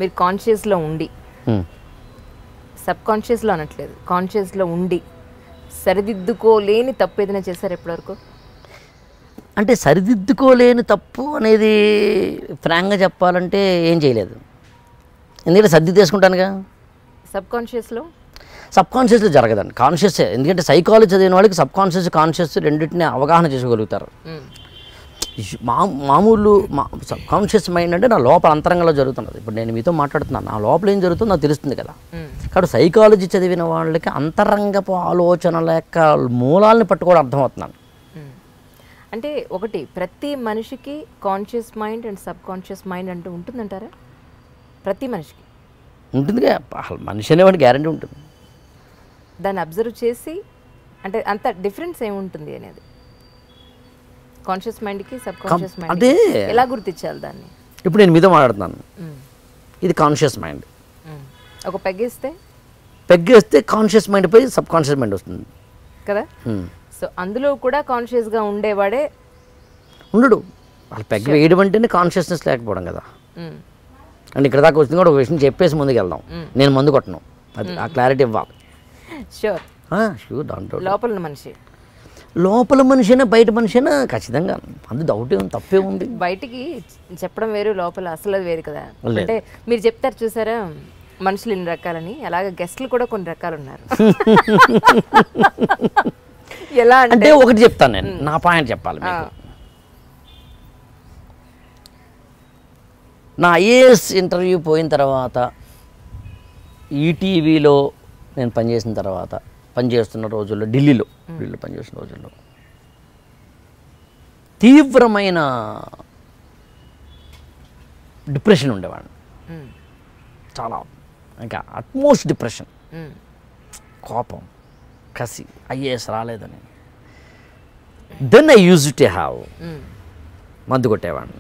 మీరు కాన్షియస్లో ఉండి, సబ్ కాన్షియస్లో అనట్లేదు, కాన్షియస్లో ఉండి సరిదిద్దుకోలేని తప్పు ఏదైనా చేశారు ఎప్పటివరకు? అంటే సరిదిద్దుకోలేని తప్పు అనేది ఫ్రాంక్గా చెప్పాలంటే ఏం చేయలేదు. ఎందుకంటే సర్ది తీసుకుంటానుగా. సబ్ కాన్షియస్లో జరగదండి, కాన్షియస్. ఎందుకంటే సైకాలజీ చదివిన వాళ్ళకి సబ్ కాన్షియస్ రెండింటిని అవగాహన చేసుకోగలుగుతారు. మామూలు సబ్ కాన్షియస్ మైండ్ అంటే నా లోపల అంతరంగంలో జరుగుతున్నది. ఇప్పుడు నేను మీతో మాట్లాడుతున్నాను, నా లోపల ఏం జరుగుతుందో నాకు తెలుస్తుంది కదా. కాబట్టి సైకాలజీ చదివిన వాళ్ళకి అంతరంగపు ఆలోచనల యొక్క మూలాలను పట్టుకోవడం అర్థమవుతున్నాను. అంటే ఒకటి, ప్రతి మనిషికి conscious mind and sub conscious mind అంటూ ఉంటుందంటారా? ప్రతి మనిషికి ఉంటుందిగా, మనిషి అనేవాడి గ్యారంటీ ఉంటుంది. దాన్ని అబ్జర్వ్ చేసి అంటే అంత డిఫరెన్స్ ఏముంటుంది అనేది కాన్షియస్ మైండ్కి సబ్ కాన్షియస్ మైండ్ అదే ఎలా గుర్తించాలి దాన్ని? ఇప్పుడు నేను మీతో మాట్లాడుతున్నాను, ఇది కాన్షియస్ మైండ్. ఒక పెగ్గేస్తే కాన్షియస్ మైండ్ పై సబ్ కాన్షియస్ మైండ్ వస్తుంది కదా. సో అందులో కూడా కాన్షియస్గా ఉండేవాడే ఉండడు. వాళ్ళు పెగ్ వేయడం అంటేనే కాన్షియస్నెస్ లేకపోవడం కదా. అండ్ ఇక్కడ దాకా వచ్చింది కూడా ఒక విషయం చెప్పేసి ముందుకు వెళ్దాం. నేను మందు కొట్టను, అది ఆ క్లారిటీ ఇవ్వాలి. షూర్ దాంట్లో లోపల మనిషి అయినా బయట మనిషి అయినా ఖచ్చితంగా అందు డౌటే ఉంది, తప్పే ఉంది. బయటికి చెప్పడం వేరు, లోపల అసలు అది వేరు కదా. అంటే మీరు చెప్తారు చూసారా మనుషులు ఇన్ని రకాలని, అలాగే గెస్ట్లు కూడా కొన్ని రకాలు ఉన్నారు. ఎలా అంటే ఒకటి చెప్తాను, నేను నా పాయింట్ చెప్పాలి మీకు. నా ఐఏఎస్ ఇంటర్వ్యూ పోయిన తర్వాత, ఈటీవీలో నేను పనిచేస్తున్న రోజుల్లో, ఢిల్లీలో పనిచేస్తున్న రోజుల్లో తీవ్రమైన డిప్రెషన్ ఉండేవాడిని. చాలా, ఇంకా అట్మోస్ట్ డిప్రెషన్, కోపం, కసి, ఐఏఎస్ రాలేదని. Then I use to have మందు కొట్టేవాడిని.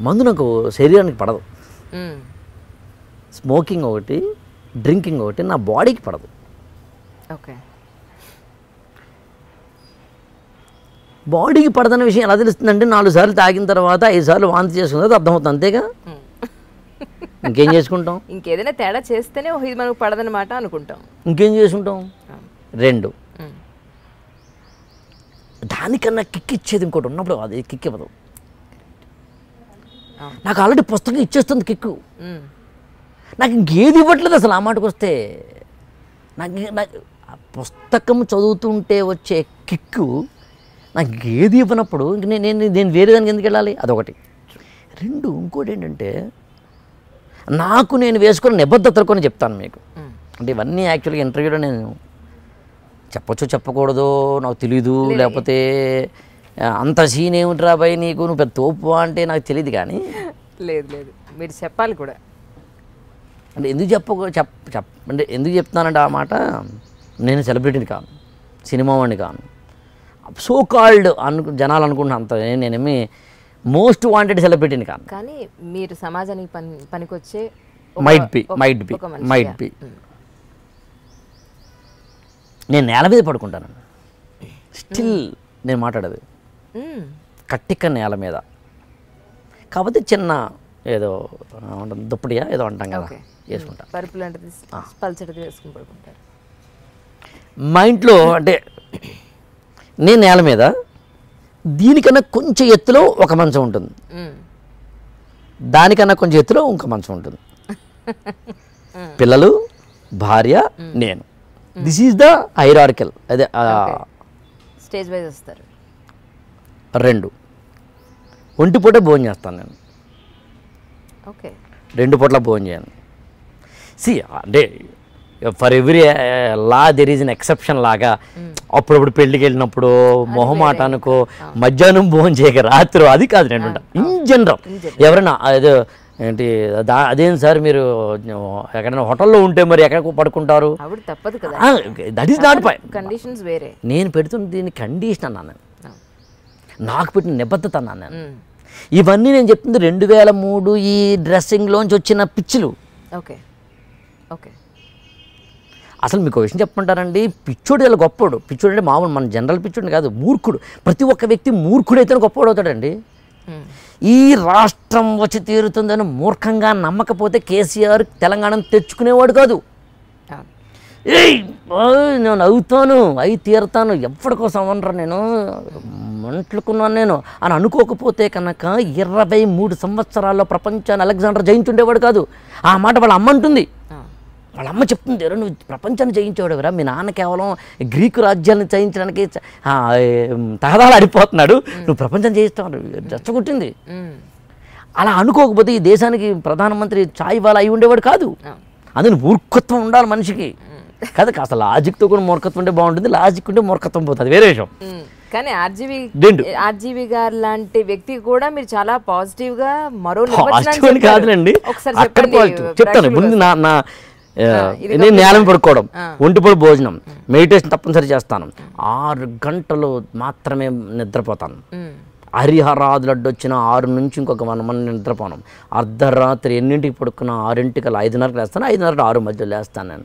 మందు నాకు శరీరానికి పడదు. స్మోకింగ్ ఒకటి, డ్రింకింగ్ ఒకటి నా బాడీకి పడదు. ఓకే, బాడీకి పడదన్న విషయం ఎలా తెలుస్తుందంటే 4 సార్లు తాగిన తర్వాత 5 సార్లు వాంతి చేసుకున్న తర్వాత అర్థమవుతుంది, అంతేగా. ఇంకేం చేసుకుంటాం? ఇంకేదైనా తేడా చేస్తేనే ఇది మనకు పడదనమాట అనుకుంటాం. ఇంకేం చేసుకుంటాం? 2 దానికన్నా కిక్ ఇచ్చేది ఇంకోటి ఉన్నప్పుడు అది కిక్ ఇవ్వదు. నాకు ఆల్రెడీ పుస్తకం ఇచ్చేస్తుంది కిక్కు, నాకు ఇంకేది ఇవ్వట్లేదు అసలు. ఆ మాటకు వస్తే నాకు పుస్తకం చదువుతుంటే వచ్చే కిక్కు నాకు ఏది ఇవ్వనప్పుడు ఇంక నేను వేరే దానికి ఎందుకు వెళ్ళాలి? అదొకటి. 2 ఇంకోటి ఏంటంటే, నాకు నేను వేసుకున్న నిబద్ధతలు కొన్ని చెప్తాను మీకు. అంటే ఇవన్నీ యాక్చువల్గా ఇంటర్వ్యూలో నేను చెప్పొచ్చు చెప్పకూడదు నాకు తెలీదు, లేకపోతే అంత సీన్ ఏమిట్రా బాయ్ నీకు, నువ్వు పెద్ద తోపు అంటే నాకు తెలియదు. కానీ లేదు మీరు చెప్పాలి కూడా. అంటే అంటే ఎందుకు చెప్తున్నానంటే ఆ మాట, నేను సెలబ్రిటీని కాను, సినిమా వాడిని కాను, సో కాల్డ్ జనాలు అనుకుంటున్నా అంత నేనేమి మోస్ట్ వాంటెడ్ సెలబ్రిటీని కాను. కానీ మీరు సమాజానికి పనికొచ్చే మైట్ బి. నేను నేల మీద పడుకుంటాను స్టిల్, నేను మాట్లాడేది కట్టిక్క నేల మీద. కాకపోతే చిన్న ఏదో దుప్పటియా ఏదో అంటాం కదా, వేసుకుంటా. మా ఇంట్లో అంటే నేను నేల మీద, దీనికన్నా కొంచెం ఎత్తులో ఒక మంచం ఉంటుంది, దానికన్నా కొంచెం ఎత్తులో ఇంకో మంచం ఉంటుంది. పిల్లలు, భార్య, నేను. This is the hierarchical. అదే స్టేజ్ వైజ్ వస్తారు. 2 ఒంటిపూట భోజనం చేస్తాను నేను. ఓకే, 2 పూట్ల భోజనం చేయను. అంటే for every law there is an exception లాగా. అప్పుడప్పుడు పెళ్ళికి వెళ్ళినప్పుడు మొహమాటానికో మధ్యాహ్నం భోజనం చేయక రాత్రి, అది కాదు నేను ఉంటాను. ఇన్ జనరల్ ఎవరైనా అదే ఏంటి అదేం సార్ మీరు ఎక్కడైనా హోటల్లో ఉంటే మరి ఎక్కడ పడుకుంటారు, దట్ ఈస్ నాట్ కండిషన్స్ వేరే. నేను పెడుతున్న దీన్ని కండిషన్ అన్నాను, నాకు పెట్టిన నిబద్ధత అన్నాను నేను. ఇవన్నీ నేను చెప్తుంది 2003 ఈ డ్రెస్సింగ్లోంచి వచ్చిన పిచ్చులు. Okay okay. అసలు మీకు విషయం చెప్పమంటారండి, పిచ్చోడు ఇలా గొప్పోడు. పిచ్చోడు అంటే మామూలు మన జనరల్ పిచ్చోడు కాదు, మూర్ఖుడు. ప్రతి ఒక్క వ్యక్తి మూర్ఖుడైతే గొప్పవాడు అవుతాడండి. ఈ రాష్ట్రం వచ్చి తీరుతుందని మూర్ఖంగా నమ్మకపోతే కేసీఆర్ తెలంగాణను తెచ్చుకునేవాడు కాదు. నేను అవుతాను అయి తీరుతాను ఎప్పటి కోసం అనరా నేను మంట్లుకున్నాను నేను అని అనుకోకపోతే కనుక 23 సంవత్సరాల్లో ప్రపంచాన్ని అలెగ్జాండర్ జయించుండేవాడు కాదు. ఆ మాట వాళ్ళ అమ్మ అంటుంది. వాళ్ళ అమ్మ చెప్తుంది, నువ్వు ప్రపంచాన్ని జయించేవాడు ఎవరా, మీ నాన్న కేవలం గ్రీకు రాజ్యాన్ని జయించడానికి తహదాలు ఆడిపోతున్నాడు, నువ్వు ప్రపంచం జయిస్తావు రెచ్చగొట్టింది. అలా అనుకోకపోతే ఈ దేశానికి ప్రధానమంత్రి చాయ్ వాళ్ళ అయి ఉండేవాడు కాదు. అందులో మూర్ఖత్వం ఉండాలి మనిషికి కదా. కాస్త లాజిక్తో కూడా మూర్ఖత్వం ఉంటే బాగుంటుంది, లాజిక్ ఉంటే మూర్ఖత్వం పోతుంది, వేరే విషయం. కానీ ఆర్జీవి గారు లాంటి వ్యక్తి కూడా మీరు చాలా పాజిటివ్ గా మరో కాదులండి. చెప్తాను ముందు నేను నేలం పడుకోవడం, ఒంటిపొడి భోజనం, మెడిటేషన్ తప్పనిసరి చేస్తాను, 6 గంటలు మాత్రమే నిద్రపోతాను. హరిహరాదులు అడ్డొచ్చిన 6 నుంచి ఇంకొక 1 మంది నిద్రపోను. అర్ధరాత్రి ఎన్నింటికి పడుకున్నా 6ంటికి 5:30కి లేస్తాను, 5:30 6 మధ్యలో లేస్తాను. నేను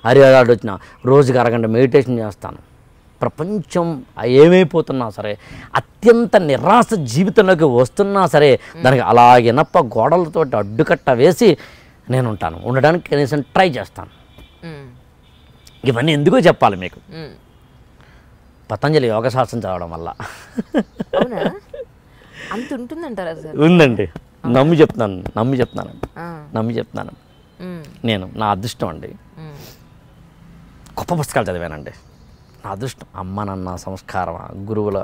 హరిహరాడు వచ్చిన రోజుకి 1 గంట మెడిటేషన్ చేస్తాను. ప్రపంచం ఏమైపోతున్నా సరే, అత్యంత నిరాశ జీవితంలోకి వస్తున్నా సరే, దానికి అలాగెనప్ప గోడలతో అడ్డుకట్ట వేసి నేను ఉంటాను, ఉండడానికి కనీసం ట్రై చేస్తాను. ఇవన్నీ ఎందుకో చెప్పాలి మీకు. పతంజలి యోగశాస్త్రం చదవడం వల్ల అంత ఉంటుందంటారా? ఉందండి, నమ్మి చెప్తున్నాను. నేను నా అదృష్టం అండి, గొప్ప పుస్తకాలు చదివానండి. నా అదృష్టం, అమ్మ నాన్న సంస్కారం, గురువుల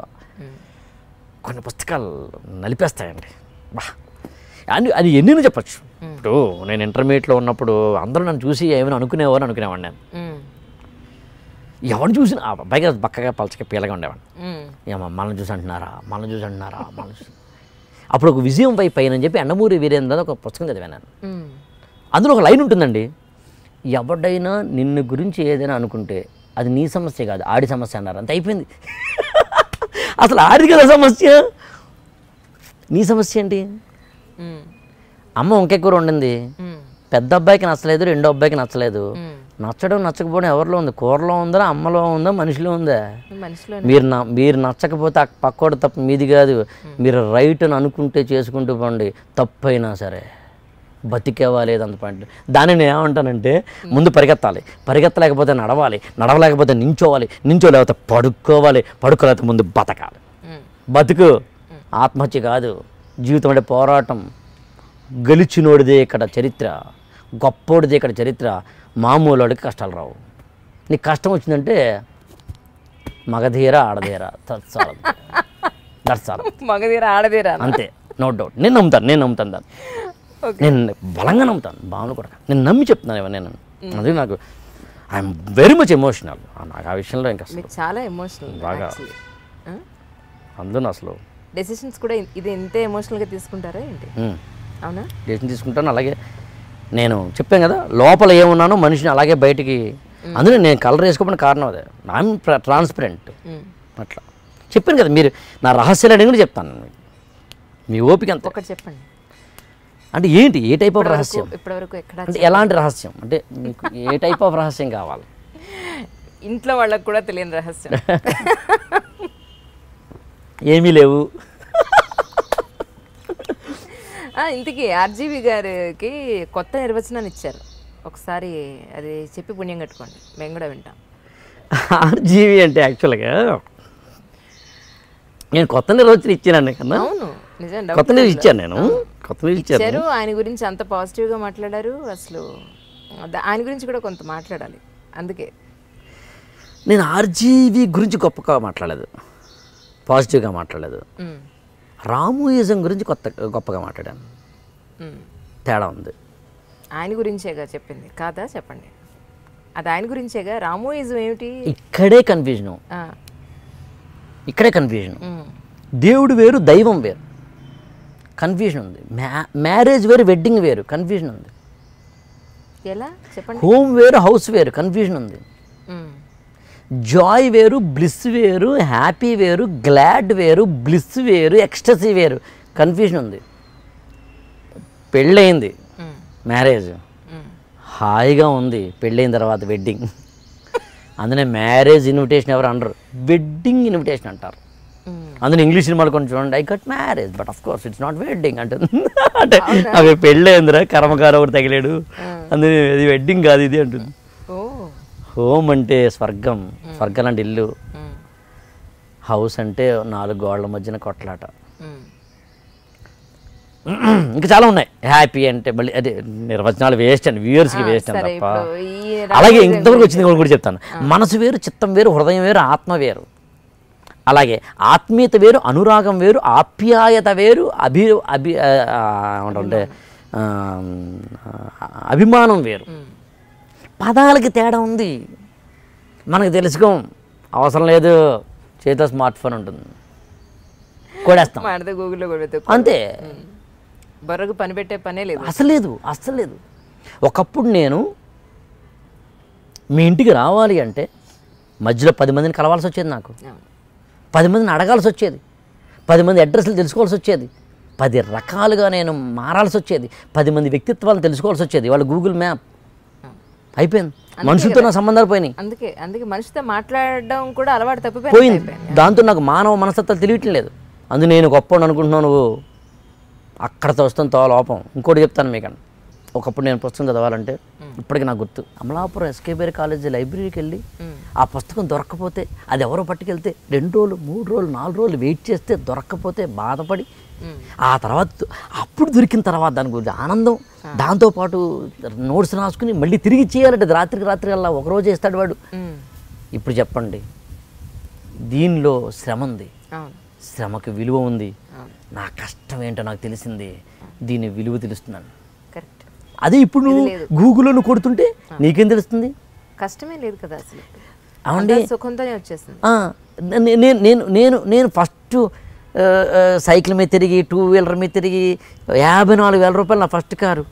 కొన్ని పుస్తకాలు నలిపేస్తాయండి. బా అది ఎన్ని చెప్పచ్చు. ఇప్పుడు నేను ఇంటర్మీడియట్లో ఉన్నప్పుడు అందరూ నన్ను చూసి ఏమైనా అనుకునేవాడిని నేను. ఎవరిని చూసిన అబ్బాయిగా బక్కగా పలచగా పీలగా ఉండేవాడిని. ఏమో మనల్ని చూసి అంటున్నారా. అప్పుడు ఒక విజయం పైన అని చెప్పి ఎండమూరి వీరేంద్ర ఒక పుస్తకం చదివాను. అందులో ఒక లైన్ ఉంటుందండి, ఎవడైనా నిన్ను గురించి ఏదైనా అనుకుంటే అది నీ సమస్య కాదు, ఆడి సమస్య అన్నారు. అంత అయిపోయింది. అసలు ఆడి కదా సమస్య, నీ సమస్య ఏంటి? అమ్మ వంకాయ కూర వండింది, పెద్ద అబ్బాయికి నచ్చలేదు, రెండో అబ్బాయికి నచ్చలేదు. నచ్చడం నచ్చకపోవడం ఎవరిలో ఉంది? కూరలో ఉందా, అమ్మలో ఉందా, మనిషిలో ఉందా? మీరు నచ్చకపోతే ఆ పక్కోడు తప్పు మీది కాదు. మీరు రైట్ అని అనుకుంటే చేసుకుంటూ పోండి, తప్పైనా సరే బతికేవా లేదంత పాయింట్. దాన్ని నేను ఏమంటానంటే, ముందు పరిగెత్తలేకపోతే నడవలేకపోతే నించోలేకపోతే పడుకోలేకపోతే ముందు బతకాలి. బతుకు ఆత్మహత్య కాదు, జీవితం అంటే పోరాటం. గెలిచినోడిదే ఇక్కడ చరిత్ర, గొప్పోడిదే ఇక్కడ చరిత్ర. మామూలుడికి కష్టాలు రావు. నీకు కష్టం వచ్చిందంటే మగధీర ఆడధీర మగధీర ఆడధీర అంతే, నో డౌట్. నేను నమ్ముతాను దాన్ని, నేను బలంగా నమ్ముతాను. భావన కూడా నేను నమ్మి చెప్తున్నాను ఇవన్నీ. నేను అది నాకు ఐఎమ్ వెరీ మచ్ ఎమోషనల్. నాకు ఆ విషయంలో ఇంకా చాలా ఎమోషనల్ బాగా. అందులో అసలు డెసిషన్స్ కూడా ఇది ఎంత ఎమోషనల్గా తీసుకుంటారా ఏంటి? అవునా, డెసిషన్ తీసుకుంటాను. అలాగే నేను చెప్పాను కదా, లోపల ఏమున్నానో మనిషిని అలాగే బయటికి. అందులో నేను కలర్ వేసుకోవడానికి కారణం అదే, ఐఎమ్ ట్రాన్స్పరెంట్. అట్లా చెప్పాను కదా, మీరు నా రహస్యాలు అడిగి కూడా చెప్తాను. మీ ఓపిక అంత ఒకటి చెప్పండి. అంటే ఏంటి, ఏ టైప్ ఆఫ్ రహస్యం? ఇప్పటివరకు ఎక్కడ అంటే ఎలాంటి రహస్యం అంటే మీకు ఏ టైప్ ఆఫ్ రహస్యం కావాలి? ఇంట్లో వాళ్ళకు కూడా తెలియని రహస్యం ఏమీ లేవు. ఇంతకీ ఆర్జీవి గారికి కొత్త నిర్వచనాన్ని ఇచ్చారు, ఒకసారి అది చెప్పి పుణ్యం కట్టుకోండి, మేము కూడా వింటాం. ఆర్జీవి అంటే యాక్చువల్గా నేను కొత్త నిర్వచనం ఇచ్చానండి కన్నా. అవును, నిజం, కొత్త న్యూస్ ఇచ్చాను. నేను కొత్త న్యూస్ ఇచ్చారు. ఆయన గురించి అంత పాజిటివ్గా మాట్లాడారు. అసలు ఆయన గురించి కూడా కొంత మాట్లాడాలి. అందుకే నేను ఆర్జీవి గురించి గొప్పగా మాట్లాడలేదు, పాజిటివ్గా మాట్లాడలేదు. రామోయిజం గురించి గొప్పగా మాట్లాడాను. తేడా ఉంది. ఆయన గురించేగా చెప్పింది కాదా? చెప్పండి. అది ఆయన గురించేగా. రామోయిజం ఏమిటి? ఇక్కడే కన్ఫ్యూజన్. దేవుడు వేరు, దైవం వేరు, కన్ఫ్యూజన్ ఉంది. మ్యారేజ్ వేరు, వెడ్డింగ్ వేరు, కన్ఫ్యూజన్ ఉంది. ఎలా చెప్పండి? హోమ్ వేరు, హౌస్ వేరు, కన్ఫ్యూజన్ ఉంది. జాయ్ వేరు, బ్లిస్ వేరు, హ్యాపీ వేరు, గ్లాడ్ వేరు, బ్లిస్ వేరు, ఎక్స్టసీ వేరు, కన్ఫ్యూజన్ ఉంది. పెళ్ళయింది, మ్యారేజ్ హాయిగా ఉంది. పెళ్ళైన తర్వాత వెడ్డింగ్. అందునే మ్యారేజ్ ఇన్విటేషన్ ఎవరు అనరు, వెడ్డింగ్ ఇన్విటేషన్ అంటారు. అందులో ఇంగ్లీష్ సినిమాలు కొంచెం చూడండి, I got marriage but of course it's not wedding అంటుంది. అంటే అవి పెళ్ళేందిరా కర్మకార ఒకటి తగిలేడు, అందులో ఇది వెడ్డింగ్ కాదు ఇది అంటుంది. హోమ్ అంటే స్వర్గం, స్వర్గం అంటే ఇల్లు. హౌస్ అంటే 4 గోడల మధ్యన కొట్లాట. ఇంకా చాలా ఉన్నాయి. హ్యాపీ అంటే మళ్ళీ అదే నిర్వచనాలు వేస్ట్ అండి, వ్యూయర్స్కి వేస్ట్ అని తప్ప. అలాగే ఇంతవరకు వచ్చింది కూడా చెప్తాను. మనసు వేరు, చిత్తం వేరు, హృదయం వేరు, ఆత్మ వేరు. అలాగే ఆత్మీయత వేరు, అనురాగం వేరు, ఆప్యాయత వేరు, అంటే అభిమానం వేరు. పదాలకి తేడా ఉంది. మనకు తెలుసుకోం, అవసరం లేదు, చేతిలో స్మార్ట్ ఫోన్ ఉంటుంది, కొడేస్తాం గూగుల్లో అంతే. బర్రకు పని పెట్టే పనే లేదు, అసలు లేదు. ఒకప్పుడు నేను మీ ఇంటికి రావాలి అంటే మధ్యలో 10 మందిని కలవాల్సి వచ్చేది, నాకు 10 మందిని అడగాల్సి వచ్చేది, 10 మంది అడ్రస్లు తెలుసుకోవాల్సి వచ్చేది, 10 రకాలుగా నేను మారాల్సి వచ్చేది, 10 మంది వ్యక్తిత్వాలను తెలుసుకోవాల్సి వచ్చేది. వాళ్ళు గూగుల్ మ్యాప్ అయిపోయింది, మనుషులతో నా సంబంధాలు పోయినాయి. అందుకే మనిషితో మాట్లాడడం కూడా అలవాటు తప్పిపోయింది. దాంతో నాకు మానవ మనస్తత్వాలు తెలియట్లేదు. అందు నేను గొప్ప అనుకుంటున్నాను, నువ్వు అక్కడతో వస్తాను తో లోపం. ఇంకోటి చెప్తాను మీకన్నా, ఒకప్పుడు నేను పుస్తకం చదవాలంటే ఇప్పటికీ నాకు గుర్తు, అమలాపురం ఎస్కేబేర్ కాలేజీ లైబ్రరీకి వెళ్ళి ఆ పుస్తకం దొరక్కపోతే అది ఎవరో పట్టుకెళ్తే 2 రోజులు 3 రోజులు 4 రోజులు వెయిట్ చేస్తే దొరక్కపోతే బాధపడి, ఆ తర్వాత అప్పుడు దొరికిన తర్వాత దాని గురించి ఆనందం, దాంతోపాటు నోట్స్ రాసుకుని మళ్ళీ తిరిగి చేయాలంటే రాత్రికి అలా ఒకరోజు చేస్తాడు వాడు. ఇప్పుడు చెప్పండి, దీనిలో శ్రమ ఉంది, శ్రమకి విలువ ఉంది. నా కష్టం ఏంటో నాకు తెలిసింది, దీని విలువ తెలుస్తున్నాను. అదే ఇప్పుడు నువ్వు గూగుల్లో నువ్వు కొడుతుంటే నీకేం తెలుస్తుంది? కష్టమే లేదు కదా అసలు. అవునండి, సుఖంతోనే వచ్చేస్తుంది. నేను ఫస్ట్ సైకిల్ మీద తిరిగి 2 వీలర్ మీద తిరిగి 54,000 రూపాయలు నా ఫస్ట్ కారు.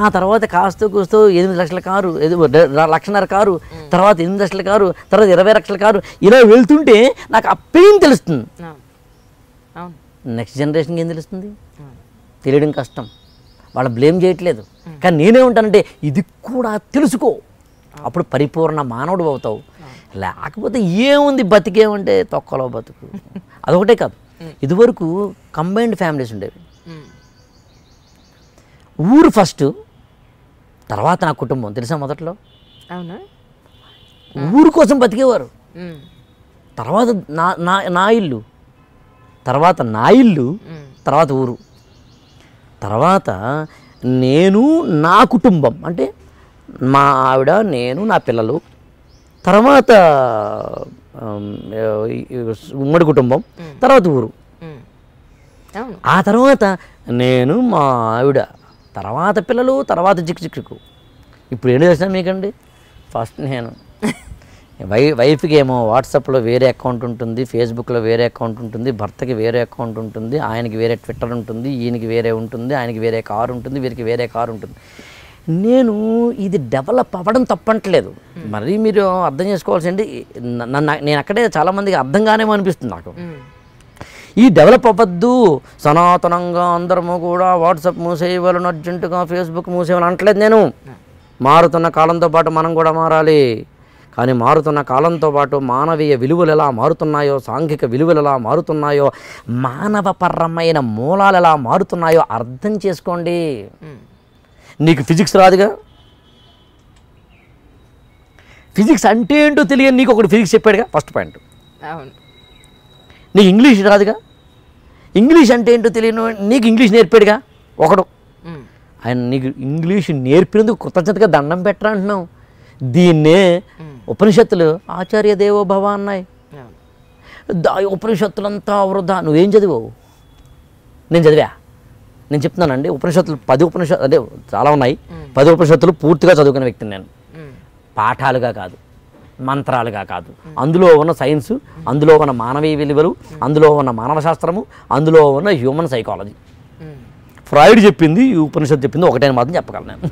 ఆ తర్వాత కాస్తూ కూస్తూ 8 లక్షల కారు, 1.5 లక్షల కారు, తర్వాత 8 లక్షల కారు, తర్వాత 20 లక్షల కారు, ఇలా వెళ్తుంటే నాకు ఆ పెయిన్ తెలుస్తుంది. నెక్స్ట్ జనరేషన్కి ఏం తెలుస్తుంది? తెలియడం కష్టం. వాళ్ళ బ్లేమ్ చేయట్లేదు, కానీ నేనేమంటానంటే ఇది కూడా తెలుసుకో, అప్పుడు పరిపూర్ణ మానవుడు అవుతావు. లేకపోతే ఏముంది బతికేమంటే తొక్కలో బతుకు. అదొకటే కాదు, ఇదివరకు కంబైన్డ్ ఫ్యామిలీస్ ఉండేవి. ఊరు ఫస్ట్, తర్వాత నా కుటుంబం, తెలుసా? మొదట్లో ఊరు కోసం బతికేవారు, తర్వాత నా ఇల్లు, తర్వాత నా ఇల్లు, తర్వాత ఊరు, తర్వాత నేను నా కుటుంబం అంటే మా ఆవిడ, నేను, నా పిల్లలు, తర్వాత ఉమ్మడి కుటుంబం, తర్వాత ఊరు, ఆ తర్వాత నేను మా ఆవిడ, తర్వాత పిల్లలు, తర్వాత చిక్కు. ఇప్పుడు ఏం చేసినా మీకండి, ఫస్ట్ నేను, వైఫ్కి ఏమో వాట్సాప్లో వేరే అకౌంట్ ఉంటుంది, ఫేస్బుక్లో వేరే అకౌంట్ ఉంటుంది, భర్తకి వేరే అకౌంట్ ఉంటుంది, ఆయనకి వేరే ట్విట్టర్ ఉంటుంది, ఈయనకి వేరే ఉంటుంది, ఆయనకి వేరే కారు ఉంటుంది, వీరికి వేరే కారు ఉంటుంది. నేను ఇది డెవలప్ అవ్వడం తప్పట్లేదు, మరి మీరు అర్థం చేసుకోవాల్సింది. నేను అక్కడే చాలామందికి అర్థం కానేమో అనిపిస్తుంది నాకు. ఈ డెవలప్ అవ్వద్దు, సనాతనంగా అందరము కూడా వాట్సాప్ మూసేయవాళ్ళని, అర్జెంటుగా ఫేస్బుక్ మూసేయాలని అంటలేదు నేను. మారుతున్న కాలంతో పాటు మనం కూడా మారాలి. కానీ మారుతున్న కాలంతో పాటు మానవీయ విలువలు ఎలా మారుతున్నాయో, సాంఘిక విలువలు ఎలా మారుతున్నాయో, మానవపరమైన మూలాలు ఎలా మారుతున్నాయో అర్థం చేసుకోండి. నీకు ఫిజిక్స్ రాదుగా, ఫిజిక్స్ అంటే ఏంటో తెలియని నీకు ఒకటి ఫిజిక్స్ చెప్పాడుగా, ఫస్ట్ పాయింట్. నీకు ఇంగ్లీష్ రాదుగా, ఇంగ్లీష్ అంటే ఏంటో తెలియను నీకు ఇంగ్లీష్ నేర్పాడుగా ఒకడు. ఆయన నీకు ఇంగ్లీష్ నేర్పినందుకు కృతజ్ఞతగా దండం పెట్టరా అంటున్నావు. దీన్నే ఉపనిషత్తులు ఆచార్య దేవో భవ అన్నాయి. ఉపనిషత్తులంతా వృధా. నువ్వేం చదివావు? నేను చదివా. నేను చెప్తున్నానండి, ఉపనిషత్తులు 10 ఉపనిషత్తు అంటే చాలా ఉన్నాయి. 10 ఉపనిషత్తులు పూర్తిగా చదువుకున్న వ్యక్తిని నేను. పాఠాలుగా కాదు, మంత్రాలుగా కాదు, అందులో ఉన్న సైన్స్, అందులో ఉన్న మానవీయ విలువలు, అందులో ఉన్న మానవ శాస్త్రము, అందులో ఉన్న హ్యూమన్ సైకాలజీ. ఫ్రాయిడ్ చెప్పింది, ఈ ఉపనిషత్తు చెప్పింది ఒకటే మాత్రం చెప్పగలను నేను.